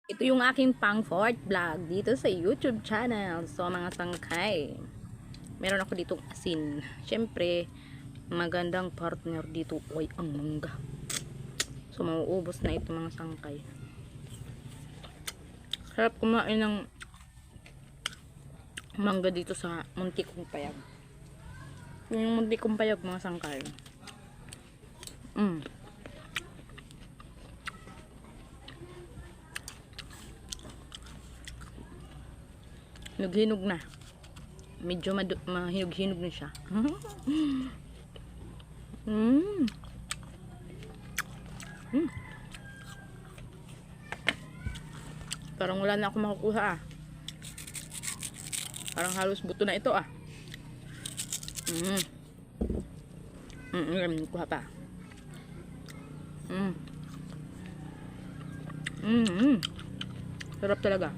Ito yung aking pang fourth vlog dito sa YouTube channel. So mga sangkay, meron ako ditong asin. Syempre, magandang partner dito ay ang mangga. So mauubos na ito mga sangkay. Sarap kumain ng mangga dito sa muntik kong payag. Yung muntik kong payag mga sangkay. Hinog-hinog na. Medyo mahinog-hinog na siya. Parang wala na ako makukuha ah. Parang halos buto na ito ah. Kuha pa. Sarap talaga.